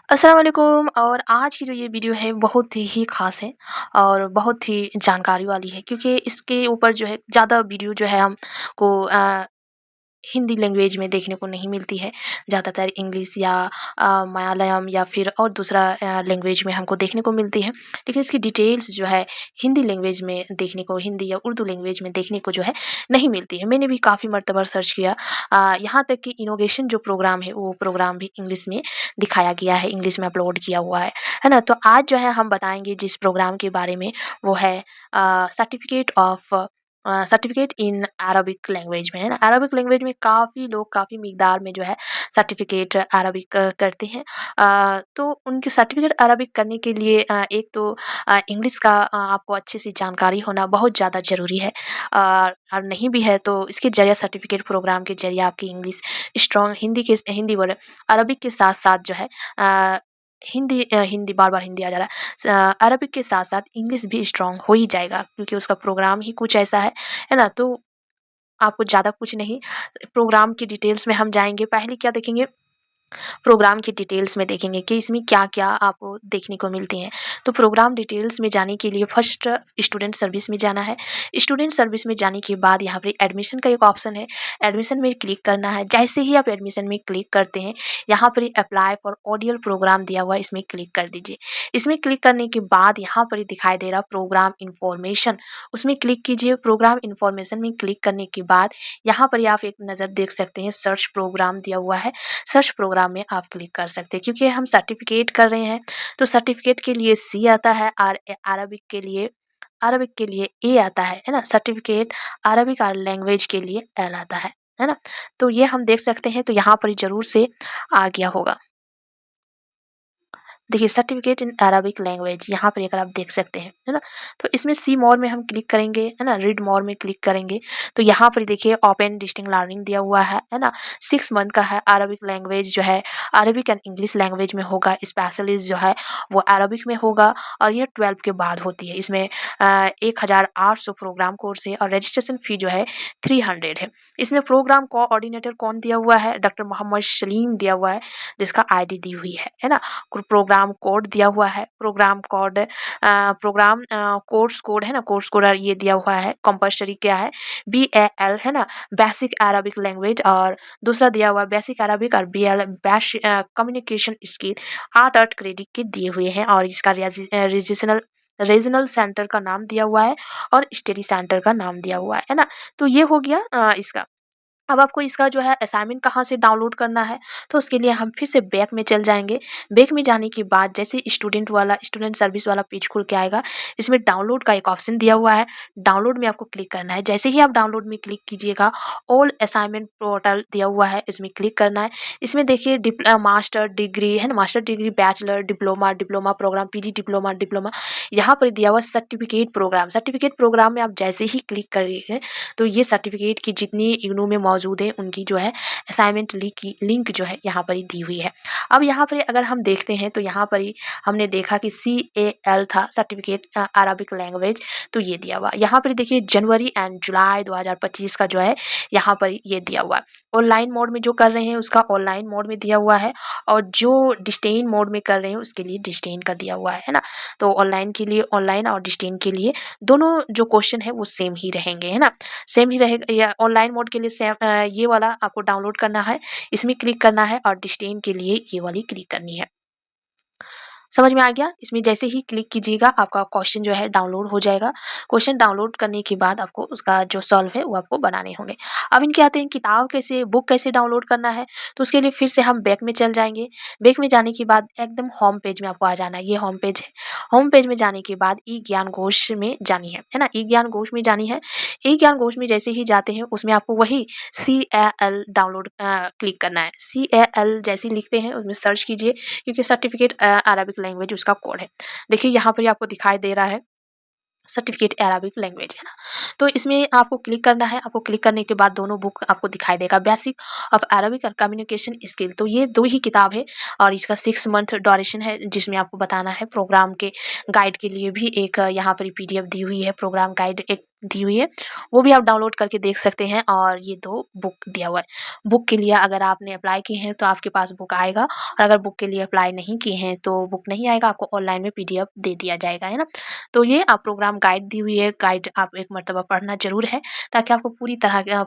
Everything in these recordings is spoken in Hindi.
अस्सलाम वालेकुम। और आज की जो ये वीडियो है बहुत ही ख़ास है और बहुत ही जानकारी वाली है, क्योंकि इसके ऊपर जो है ज़्यादा वीडियो जो है हमको हिंदी लैंग्वेज में देखने को नहीं मिलती है। ज़्यादातर इंग्लिश या मलयालम या फिर और दूसरा लैंग्वेज में हमको देखने को मिलती है। लेकिन इसकी डिटेल्स जो है हिंदी लैंग्वेज में देखने को, हिंदी या उर्दू लैंग्वेज में देखने को जो है नहीं मिलती है। मैंने भी काफ़ी मर्तबा सर्च किया। यहाँ तक कि इनोवेशन जो प्रोग्राम है वो प्रोग्राम भी इंग्लिश में दिखाया गया है, इंग्लिश में अपलोड किया हुआ है ना? तो आज जो है हम बताएँगे जिस प्रोग्राम के बारे में, वो है सर्टिफ़िकेट इन अरबिक लैंग्वेज में, है ना? अरबिक लैंग्वेज में काफ़ी लोग काफ़ी मिक़दार में जो है सर्टिफ़िकेट अरबिक करते हैं। तो उनके सर्टिफ़िकेट अरबिक करने के लिए एक तो इंग्लिश का आपको अच्छे से जानकारी होना बहुत ज़्यादा ज़रूरी है। और नहीं भी है तो इसके ज़रिए सर्टिफ़िकेट प्रोग्राम के ज़रिए आपकी इंग्लिश स्ट्रॉन्ग, हिंदी बोले, अरबिक के साथ-साथ जो है हिंदी बार-बार हिंदी आ जा रहा है। अरबिक के साथ-साथ इंग्लिश भी स्ट्रॉन्ग हो ही जाएगा, क्योंकि उसका प्रोग्राम ही कुछ ऐसा है ना? तो आपको ज़्यादा कुछ नहीं, प्रोग्राम की डिटेल्स में हम जाएँगे। पहले क्या देखेंगे, प्रोग्राम की डिटेल्स में देखेंगे कि इसमें क्या-क्या आपको देखने को मिलती हैं। तो प्रोग्राम डिटेल्स में जाने के लिए फर्स्ट स्टूडेंट सर्विस में जाना है। स्टूडेंट सर्विस में जाने के बाद यहाँ पे एडमिशन का एक ऑप्शन है, एडमिशन में क्लिक करना है। जैसे ही आप एडमिशन में क्लिक करते हैं, यहाँ पर अप्लाई फॉर ऑडियल प्रोग्राम दिया हुआ है, इसमें क्लिक कर दीजिए। इसमें क्लिक करने के बाद यहाँ पर दिखाई दे रहा प्रोग्राम इन्फॉर्मेशन, उसमें क्लिक कीजिए। प्रोग्राम इन्फॉर्मेशन में क्लिक करने के बाद यहाँ पर आप एक नज़र देख सकते हैं, सर्च प्रोग्राम दिया हुआ है। सर्च प्रोग्राम में आप क्लिक कर सकते हैं, क्योंकि हम सर्टिफिकेट कर रहे हैं तो सर्टिफिकेट के लिए सी आता है और अरबिक के लिए ए आता है ना? सर्टिफिकेट अरबिक और लैंग्वेज के लिए एल आता है ना? तो ये हम देख सकते हैं, तो यहाँ पर ज़रूर से आ गया होगा। देखिए, सर्टिफिकेट इन अरबिक लैंग्वेज यहाँ पर अगर आप देख सकते हैं, है ना? तो इसमें सी मोर में हम क्लिक करेंगे, है ना? रीड मोर में क्लिक करेंगे, तो यहाँ पर देखिए ओपन डिस्टिंक्ट लर्निंग दिया हुआ है ना? 6 मंथ का है। अरबिक लैंग्वेज जो है अरबिक एंड इंग्लिश लैंग्वेज में होगा। स्पेशलिस्ट जो है वो अरबिक में होगा और ये 12 के बाद होती है। इसमें 1800 प्रोग्राम कोर्स है और रजिस्ट्रेशन फ़ी जो है 300 है। इसमें प्रोग्राम कोऑर्डिनेटर कौन दिया हुआ है? डॉक्टर मोहम्मद सलीम दिया हुआ है, जिसका आईडी दी हुई है ना? प्रोग्राम कोड दिया हुआ है। Program code program course code है ना, कोर्स कोड ये दिया हुआ है। कंपल्सरी क्या है? बीएएल है ना, बेसिक अरबिक लैंग्वेज, और दूसरा दिया हुआ है बेसिक अरबिक और बीएल कम्युनिकेशन स्किल 8 क्रेडिट के दिए हुए हैं। और इसका रीजनल रीजनल सेंटर का नाम दिया हुआ है और स्टडी सेंटर का नाम दिया हुआ है ना? तो ये हो गया इसका। अब आपको इसका जो है असाइनमेंट कहाँ से डाउनलोड करना है, तो उसके लिए हम फिर से बैक में चल जाएँगे। बैक में जाने के बाद जैसे स्टूडेंट सर्विस वाला पेज खुल के आएगा, इसमें डाउनलोड का एक ऑप्शन दिया हुआ है। डाउनलोड में आपको क्लिक करना है। जैसे ही आप डाउनलोड में क्लिक कीजिएगा, ऑल असाइनमेंट पोर्टल दिया हुआ है, इसमें क्लिक करना है। इसमें देखिए मास्टर डिग्री है ना, master degree, bachelor, diploma, diploma program, PG diploma, diploma, यहाँ पर दिया हुआ सर्टिफिकेट प्रोग्राम। सर्टिफिकेट प्रोग्राम में आप जैसे ही क्लिक करेंगे, तो ये सर्टिफिकेट की जितनी इग्नू में मौजूद है, उनकी जो है असाइनमेंट लिंक जो है यहाँ पर ही दी हुई है। अब यहाँ पर अगर हम देखते हैं, तो यहाँ पर ही हमने देखा कि CAL था, सर्टिफिकेट अरबिक लैंग्वेज, तो ये दिया हुआ। यहाँ पर देखिए जनवरी एंड जुलाई 2025 का जो है यहाँ पर ये दिया हुआ है। ऑनलाइन मोड में जो कर रहे हैं उसका ऑनलाइन मोड में दिया हुआ है, और जो डिस्टेंट मोड में कर रहे हैं उसके लिए डिस्टेंट का दिया हुआ है ना? तो ऑनलाइन के लिए ऑनलाइन और डिस्टेंट के लिए दोनों जो क्वेश्चन है वो सेम ही रहेंगे, है ना? सेम ही रहेगा। या ऑनलाइन मोड के लिए सेम ये वाला आपको डाउनलोड करना है, इसमें क्लिक करना है, और डिस्टेंट के लिए ये वाली क्लिक करनी है। समझ में आ गया? इसमें जैसे ही क्लिक कीजिएगा, आपका क्वेश्चन जो है डाउनलोड हो जाएगा। क्वेश्चन डाउनलोड करने के बाद आपको उसका जो सॉल्व है वो आपको बनाने होंगे। अब इनके आते हैं बुक कैसे डाउनलोड करना है, तो उसके लिए फिर से हम बैक में चल जाएँगे। बैक में जाने के बाद एकदम होम पेज में आपको आ जाना है, ये होम पेज है। होम पेज में जाने के बाद ई-ज्ञान घोष में जानी है ना? ई-ज्ञान घोष में जानी है। ई-ज्ञान घोष में जैसे ही जाते हैं, उसमें आपको वही CAL डाउनलोड क्लिक करना है। CAL जैसे ही लिखते हैं उसमें सर्च कीजिए, क्योंकि सर्टिफिकेट अरबिक लैंग्वेज उसका कोड है। देखिए यहाँ पर आपको दिखाई दे रहा है सर्टिफिकेट अरबिक लैंग्वेज, है ना? तो इसमें आपको क्लिक करना है। आपको क्लिक करने के बाद दोनों बुक आपको दिखाई देगा, बेसिक ऑफ अरबिक और कम्युनिकेशन स्किल। तो ये 2 ही किताब है और इसका 6 मंथ ड्यूरेशन है, जिसमें आपको बताना है। प्रोग्राम के गाइड के लिए भी एक यहाँ पर PDF दी हुई है। प्रोग्राम गाइड एक दी हुई है, वो भी आप डाउनलोड करके देख सकते हैं। और ये 2 बुक दिया हुआ है। बुक के लिए अगर आपने अप्लाई किए हैं तो आपके पास बुक आएगा, और अगर बुक के लिए अप्लाई नहीं किए हैं तो बुक नहीं आएगा, आपको ऑनलाइन में पीडीएफ दे दिया जाएगा, है ना? तो ये आप प्रोग्राम गाइड दी हुई है, गाइड आप एक मर्तबा पढ़ना ज़रूर है, ताकि आपको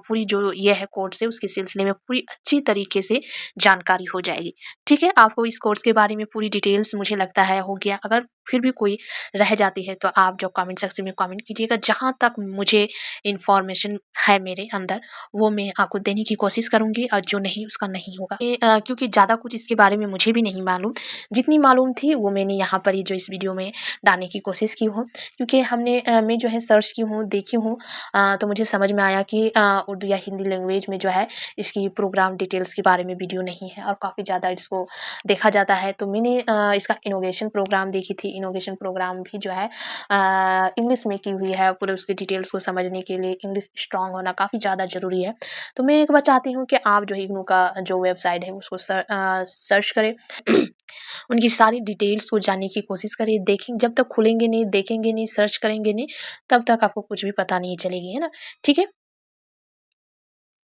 पूरी जो ये है कोर्स है उसके सिलसिले में पूरी अच्छी तरीके से जानकारी हो जाएगी। ठीक है? आपको इस कोर्स के बारे में पूरी डिटेल्स मुझे लगता है हो गया। अगर फिर भी कोई रह जाती है तो आप जो कमेंट सेक्शन में कमेंट कीजिएगा। जहाँ तक मुझे इन्फॉर्मेशन है मेरे अंदर, वो मैं आपको देने की कोशिश करूँगी, और जो नहीं उसका नहीं होगा। क्योंकि ज़्यादा कुछ इसके बारे में मुझे भी नहीं मालूम। जितनी मालूम थी वो मैंने यहाँ पर ही जो इस वीडियो में डालने की कोशिश की हूँ। क्योंकि मैं जो है सर्च की हूँ, देखी हूँ, तो मुझे समझ में आया कि उर्दू या हिंदी लैंग्वेज में जो है इसकी प्रोग्राम डिटेल्स के बारे में वीडियो नहीं है, और काफ़ी ज़्यादा इसको देखा जाता है। तो मैंने इसका इनोगेशन प्रोग्राम देखी थी। इनोगेशन प्रोग्राम भी जो है इंग्लिश में की हुई है। पूरे उसके डिटेल्स को समझने के लिए इंग्लिश स्ट्रॉन्ग होना काफ़ी ज़्यादा ज़रूरी है। तो मैं एक बार चाहती हूँ कि आप जो है इग्नू का जो वेबसाइट है उसको सर्च करें। उनकी सारी डिटेल्स को जानने की कोशिश करें। देखें, जब तक खुलेंगे नहीं, देखेंगे नहीं, सर्च करेंगे नहीं, तब तक आपको कुछ भी पता नहीं चलेगी, है ना? ठीक है?